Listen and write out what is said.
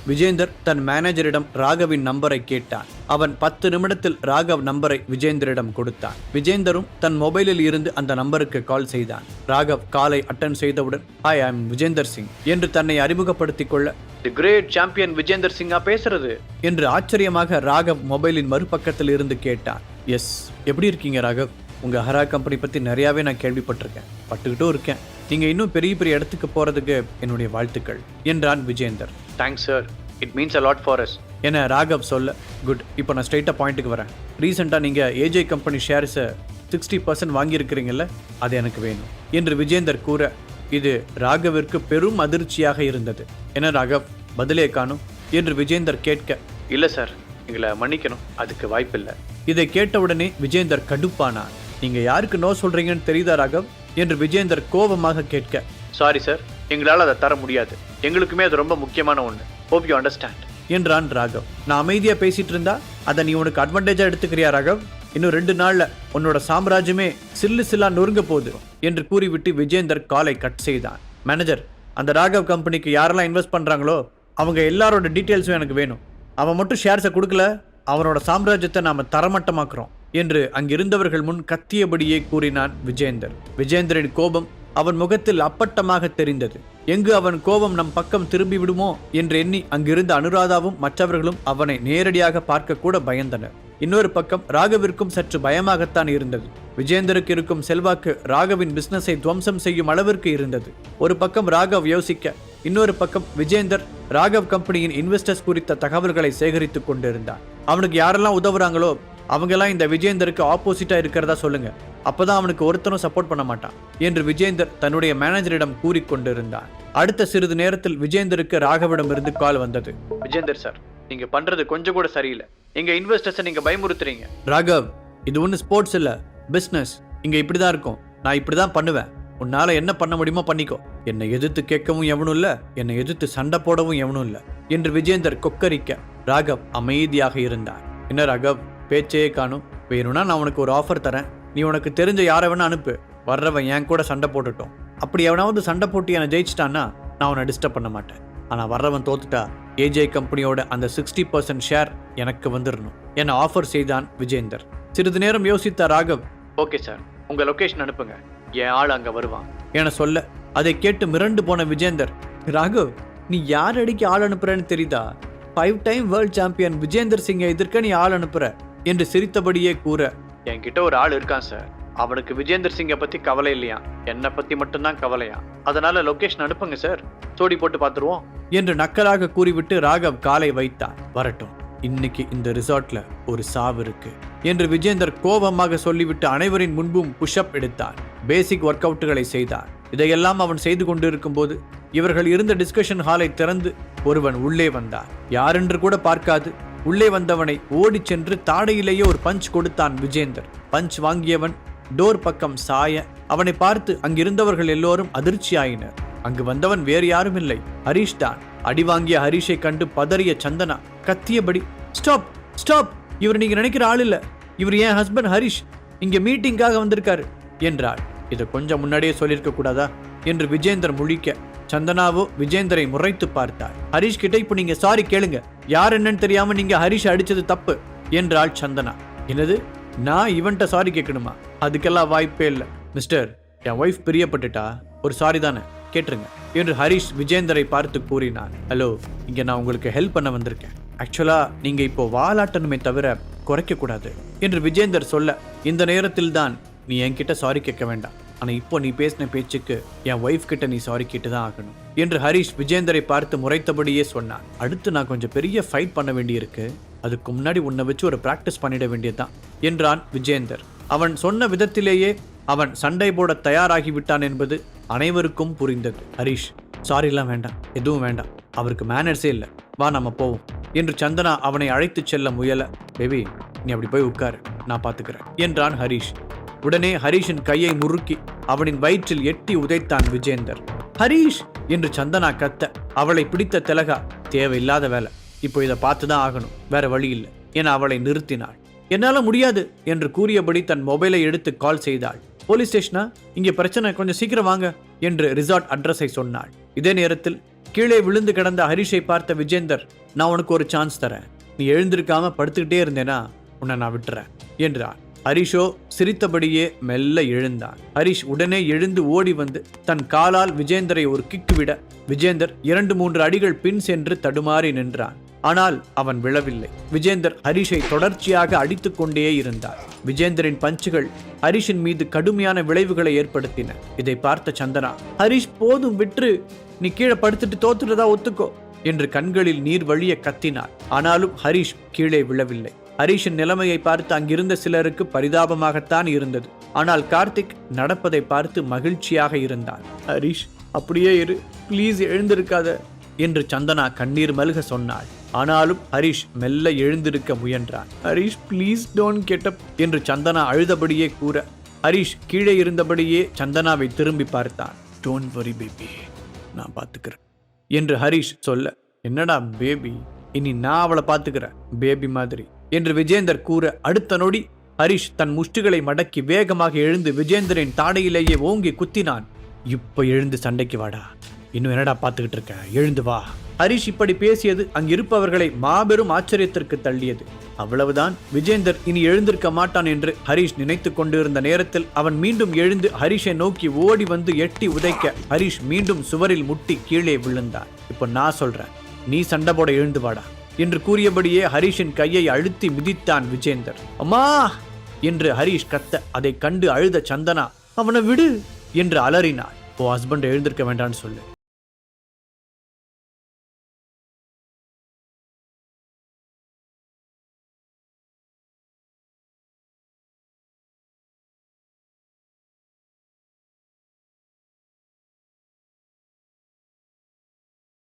விஜேந்தர் தன் மேனேஜரிடம் ராகவின் நம்பரை கேட்டான். அவன் 10 நிமிடத்தில் ராகவ் நம்பரை விஜேந்தரிடம் கொடுத்தான். விஜேந்தரும் தன் மொபைலில் இருந்து அந்த நம்பருக்கு கால் செய்தான். ராகவ் காலை அட்டன் செய்தவுடன், "hi, I am Vijender Singh" என்று தன்னை அறிமுகப்படுத்திக் கொள்ள, "தி கிரேட் சாம்பியன் விஜேந்தர் சிங்கா பேசுறது?" என்று ஆச்சரியமாக ராகவ் மொபைலின் மறுபக்கத்தில் இருந்து கேட்டான். "எஸ், எப்படி இருக்கீங்க ராகவ்? உங்க ஹரா கம்பெனி பத்தி நிறையாவே நான் கேள்விப்பட்டிருக்கேன், பட்டுக்கிட்டும் இருக்கேன். நீங்க இன்னும் பெரிய பெரிய இடத்துக்கு போறதுக்கு என்னுடைய வாழ்த்துக்கள்" என்றான் Vijender. "Thanks sir, it means a lot for us" என ராகவ் சொல்ல, "குட், இப்போ நான் ஸ்ட்ரைட்டாக பாயிண்ட்டுக்கு வரேன். ரீசெண்டாக நீங்கள் ஏஜே கம்பெனி ஷேர்ஸை 60% வாங்கியிருக்கிறீங்கல்ல, அது எனக்கு வேணும்" என்று விஜேந்தர் கூற, இது ராகவிற்கு பெரும் அதிர்ச்சியாக இருந்தது. "என்ன ராகவ், பதிலே காணும்" என்று விஜேந்தர் கேட்க, "இல்லை சார், எங்களை மன்னிக்கணும், அதுக்கு வாய்ப்பில்லை." இதை கேட்டவுடனே விஜேந்தர் கடுப்பானார். "நீங்கள் யாருக்கு நோ சொல்கிறீங்கன்னு தெரியுதா ராகவ்?" என்று விஜேந்தர் கோபமாக கேட்க, "சாரி சார், எங்களால் அதை தர முடியாது. எங்களுக்குமே அது ரொம்ப முக்கியமான ஒன்று. ஹோப் யூ அண்டர்ஸ்டாண்ட்" என்றான் ராகவ். "நான் அமைதியாக பேசிட்டு இருந்தா அதை நீ உனக்கு அட்வான்டேஜாக எடுத்துக்கிறியா ராகவ்? இன்னும் 2 நாளில் உன்னோட சாம்ராஜ்யமே சில்லா நொறுங்க போகுது" என்று கூறிவிட்டு விஜேந்தர் காலை கட் செய்தான். "மேனேஜர், அந்த ராகவ் கம்பெனிக்கு யாரெல்லாம் இன்வெஸ்ட் பண்ணுறாங்களோ அவங்க எல்லாரோட டீட்டெயில்ஸும் எனக்கு வேணும். அவன் மட்டும் ஷேர்ஸை கொடுக்கல, அவனோட சாம்ராஜ்யத்தை நாம் தரமட்டமாக்குறோம்" என்று அங்கிருந்தவர்கள் முன் கத்தியபடியே கூறினான் விஜேந்தர். விஜேந்தரின் கோபம் அவன் முகத்தில் அப்பட்டமாக தெரிந்தது. எங்கு அவன் கோபம் நம் பக்கம் திரும்பி விடுமோ என்று எண்ணி அங்கிருந்த அனுராதாவும் மற்றவர்களும் அவனை நேரடியாக பார்க்க கூட பயந்தனர். இன்னொரு பக்கம் ராகவிற்கும் சற்று பயமாகத்தான் இருந்தது. விஜேந்தருக்கு இருக்கும் செல்வாக்கு ராகவின் பிசினஸை துவம்சம் செய்யும் அளவிற்கு இருந்தது. ஒரு பக்கம் ராகவ் யோசிக்க, இன்னொரு பக்கம் விஜேந்தர் ராகவ் கம்பெனியின் இன்வெஸ்டர்ஸ் குறித்த தகவல்களை சேகரித்துக் கொண்டிருந்தான். அவனுக்கு யாரெல்லாம் உதவுறாங்களோ அவங்கெல்லாம் இந்த விஜேந்தருக்கு ஆப்போசிட்டா இருக்கிறதா சொல்லுங்க, அப்பதான் அவனுக்கு ஒருத்தனும் சப்போர்ட் பண்ண மாட்டான் என்று விஜேந்தர் தன்னுடைய மேனேஜரிடம் கூறிக்கொண்டிருந்தான். அடுத்த சிறிது நேரத்தில் விஜேந்தருக்கு ராகவிடம் இருந்து கால் வந்தது. "விஜேந்தர் சார், நீங்க பண்றது கொஞ்சம் கூட சரியில்லை. எங்க இன்வெஸ்டர்ஸை நீங்க பயமுறுத்துறீங்க." "ராகவ், இது ஒன்றும் ஸ்போர்ட்ஸ் இல்ல, பிசினஸ். இங்க இப்படிதான் இருக்கும். நான் இப்படிதான் பண்ணுவேன். உன்னால என்ன பண்ண முடியுமோ பண்ணிக்கோ. என்னை எதிர்த்து கேட்கவும் எவனும் இல்ல, என்னை எதிர்த்து சண்டை போடவும் எவனும் இல்ல" என்று விஜேந்தர் கொக்கரிக்க ராகவ் அமைதியாக இருந்தார். "என்ன ராகவ், பேச்சே காணும். வேணும்னா நான் உனக்கு ஒரு ஆஃபர் தரேன். நீ உனக்கு தெரிஞ்ச யாரை வேணா அனுப்பு. வர்றவன் என் கூட சண்டை போட்டுட்டோம். அப்படி எவனாவது சண்டை போட்டு என்னை ஜெயிச்சிட்டான்னா நான் அவனை டிஸ்டர்ப் பண்ண மாட்டேன். ஆனால் வர்றவன் தோத்துட்டா ஏஜே கம்பெனியோட அந்த 60% ஷேர் எனக்கு வந்துடணும்" என ஆஃபர் செய்தான் விஜேந்தர். சிறிது நேரம் யோசித்த ராகவ், "ஓகே சார், உங்க லொகேஷன் அனுப்புங்க, என் ஆள் அங்க வருவான்" என சொல்ல, அதை கேட்டு மிரண்டு போன விஜேந்தர், "ராகவ், நீ யார் அடிக்க ஆள் அனுப்புறன்னு தெரியுதா? 5 டைம் வேர்ல்ட் சாம்பியன் விஜேந்தர் சிங்கை எதிர்க்க நீ ஆள் அனுப்புற" என்று சிரித்தபடியே கூற, "என்கிட்ட ஒரு ஆள் இருக்கான் சார். அவனுக்கு விஜேந்தர் சிங்கை பத்தி கவலை இல்லையா, என்னை பத்தி மட்டும்தான் கவலையா. அதனால லொகேஷன் அனுப்புங்க சார், சோடி போட்டு பார்த்துருவோம்" என்று நக்கலாக கூறிவிட்டு ராகவ் காலை வைத்தான். "வரட்டும், இன்னைக்கு இந்த ரிசார்ட்ல ஒரு சாவு இருக்கு" என்று விஜேந்தர் கோபமாக சொல்லிவிட்டு அனைவரின் முன்பும் புஷ்அப் எடுத்தான். பேசிக் ஒர்க் அவுட்டுகளை செய்தான். இதையெல்லாம் அவன் செய்து கொண்டிருக்கும் போது இவர்கள் இருந்த டிஸ்கஷன் ஹாலை திறந்து ஒருவன் உள்ளே வந்தான். யாரென்று கூட பார்க்காது உள்ளே வந்தவனை ஓடி சென்று தாடையிலேயே ஒரு பஞ்ச் கொடுத்தான் விஜேந்தர். பஞ்ச் வாங்கியவன் டோர் பக்கம் சாய அவனை பார்த்து அங்கிருந்தவர்கள் எல்லோரும் அதிர்ச்சியாயினர். அங்கு வந்தவன் வேறு யாரும் இல்லை, ஹரிஷ் தான். அடி வாங்கிய ஹரிஷை கண்டு பதறிய சந்தனா கத்தியபடி, "ஸ்டாப், ஸ்டாப், இவர் நீங்க நினைக்கிற ஆள் இல்ல. இவர் என் ஹஸ்பண்ட் ஹரிஷ், இங்க மீட்டிங்காக வந்திருக்காரு" என்றார். "இதை கொஞ்சம் முன்னாடியே சொல்லியிருக்க கூடாதா?" என்று விஜேந்தர் முழிக்க, சந்தனாவோ விஜேந்தரை முறைத்து பார்த்தார். "ஹரிஷ் கிட்ட இப்ப நீங்க சாரி கேளுங்க. யார் என்னன்னு தெரியாம நீங்க ஹரிஷ் அடிச்சது தப்பு" என்றாள் சந்தனா. "என்னது, நான் இவன்ட்ட சாரி கேட்கணுமா? அதுக்கெல்லாம் வாய்ப்பே இல்லை. மிஸ்டர், என் ஒய்ஃப் பிரியப்பட்டுட்டா, ஒரு சாரி தானே கேட்டுருங்க" என்று ஹரிஷ் விஜேந்தரை பார்த்து கூறினார். "ஹலோ, இங்க நான் உங்களுக்கு ஹெல்ப் பண்ண வந்திருக்கேன். ஆக்சுவலா நீங்க இப்போ வாலாட்டணுமே தவிர குறைக்க கூடாது" என்று விஜேந்தர் சொல்ல, "இந்த நேரத்தில் தான் நீ என்கிட்ட சாரி கேட்க வேண்டாம். ஆனால் இப்போ நீ பேசின பேச்சுக்கு என் ஒய்ஃப் கிட்ட நீ சாரி கேட்டு தான் ஆகணும்" என்று ஹரிஷ் விஜேந்தரை பார்த்து முறைத்தபடியே சொன்னான். "அடுத்து நான் கொஞ்சம் பெரிய ஃபைட் பண்ண வேண்டியிருக்கு. அதுக்கு முன்னாடி உன்னை வச்சு ஒரு பிராக்டிஸ் பண்ணிட வேண்டியதுதான்" என்றான் விஜேந்தர். அவன் சொன்ன விதத்திலேயே அவன் சண்டை போட தயாராகிவிட்டான் என்பது அனைவருக்கும் புரிந்தது. "ஹரிஷ், சாரிலாம் வேண்டாம், எதுவும் வேண்டாம். அவருக்கு மேனர்ஸே இல்லை. வா, நம்ம போவோம்" என்று சந்தனா அவனை அழைத்து செல்ல முயல, "பேபி, நீ அப்படி போய் உட்காரு, நான் பார்த்துக்கிறேன்" என்றான் ஹரிஷ். உடனே ஹரிஷின் கையை முறுக்கி அவனின் வயிற்றில் எட்டி உதைத்தான் விஜேந்தர். "ஹரிஷ்" என்று சந்தனா கத்த, அவளை பிடித்த திலகா, "தேவையில்லாத வேலை, இப்போ இதை பார்த்துதான் ஆகணும், வேற வழி இல்லை" என அவளை நிறுத்தினாள். "என்னால முடியாது" என்று கூறியபடி தன் மொபைலை எடுத்து கால் செய்தாள். "போலீஸ் ஸ்டேஷனா? இங்கே பிரச்சனை, கொஞ்சம் சீக்கிரம் வாங்க" என்று ரிசார்ட் அட்ரஸை சொன்னாள். இதே நேரத்தில் கீழே விழுந்து கிடந்த ஹரிஷை பார்த்த விஜேந்தர், நான் உனக்கு ஒரு சான்ஸ் தரேன், நீ எழுந்திருக்காம படுத்துக்கிட்டே இருந்தேனா உன்னை நான் விட்டுறேன் என்றார். ஹரிஷோ சிரித்தபடியே மெல்ல எழுந்தான். ஹரிஷ் உடனே எழுந்து ஓடி வந்து தன் காலால் விஜேந்தரை ஒரு கிக்கு விட விஜேந்தர் 2-3 அடிகள் பின் சென்று தடுமாறி நின்றான். ஆனால் அவன் விழவில்லை. விஜேந்தர் ஹரிஷை தொடர்ச்சியாக அடித்துக் கொண்டே இருந்தார். விஜேந்தரின் பஞ்சுகள் ஹரிஷின் மீது கடுமையான விளைவுகளை ஏற்படுத்தின. இதை பார்த்த சந்தனா, ஹரிஷ் போதும் விற்று, நீ கீழே படுத்துட்டு தோத்துட்டதா ஒத்துக்கோ என்று கண்களில் நீர் வழிய கத்தினார். ஆனாலும் ஹரிஷ் கீழே விழவில்லை. ஹரிஷின் நிலைமையை பார்த்து அங்கிருந்த சிலருக்கு பரிதாபமாகத்தான் இருந்தது. ஆனால் கார்த்திக் நடப்பதை பார்த்து மகிழ்ச்சியாக இருந்தான். ஹரிஷ் அப்படியே இரு, பிளீஸ் எழுந்திருக்காத என்று சந்தனா கண்ணீர் மல்க சொன்னாள். ஆனாலும் ஹரிஷ் மெல்ல எழுந்திருக்க முயன்றான். Harish please don't get up என்று சந்தனா அழுதபடியே கூற ஹரிஷ் கீழே இருந்தபடியே சந்தனாவை திரும்பி பார்த்தான். டோன்ட் வரி பேபி, நான் பார்த்துக்கிறேன் என்று ஹரிஷ் சொல்ல, என்னடா பேபி, இனி நான் அவளை பார்த்துக்கிறேன் பேபி மாதிரி என்று விஜேந்தர் கூற அடுத்த நொடி ஹரிஷ் தன் முஷ்டிகளை மடக்கி வேகமாக எழுந்து விஜேந்தரின் தாடையிலேயே ஓங்கி குத்தினான். இப்ப எழுந்து சண்டைக்கு வாடா, இன்னும் என்னடா பார்த்துக்கிட்டு இருக்க, எழுந்து வா. ஹரிஷ் இப்படி பேசியது அங்கிருப்பவர்களை மாபெரும் ஆச்சரியத்திற்கு தள்ளியது. அவ்வளவுதான், விஜேந்தர் இனி எழுந்திருக்க மாட்டான் என்று ஹரிஷ் நினைத்து கொண்டிருந்த நேரத்தில் அவன் மீண்டும் எழுந்து ஹரிஷை நோக்கி ஓடி வந்து எட்டி உதைக்க ஹரிஷ் மீண்டும் சுவரில் முட்டி கீழே விழுந்தான். இப்போ நான் சொல்றேன், நீ சண்டை போட எழுந்து வாடா என்று கூறியபடியே ஹரிஷின் கையை அழுத்தி மிதித்தான் விஜேந்தர். அம்மா என்று ஹரிஷ் கத்த அதை கண்டு அழுத சந்தனா, அவனை விடு என்று அலறினாள். ஓ ஹஸ்பண்ட் எழுந்திருக்க வேண்டான்னு சொல்லு,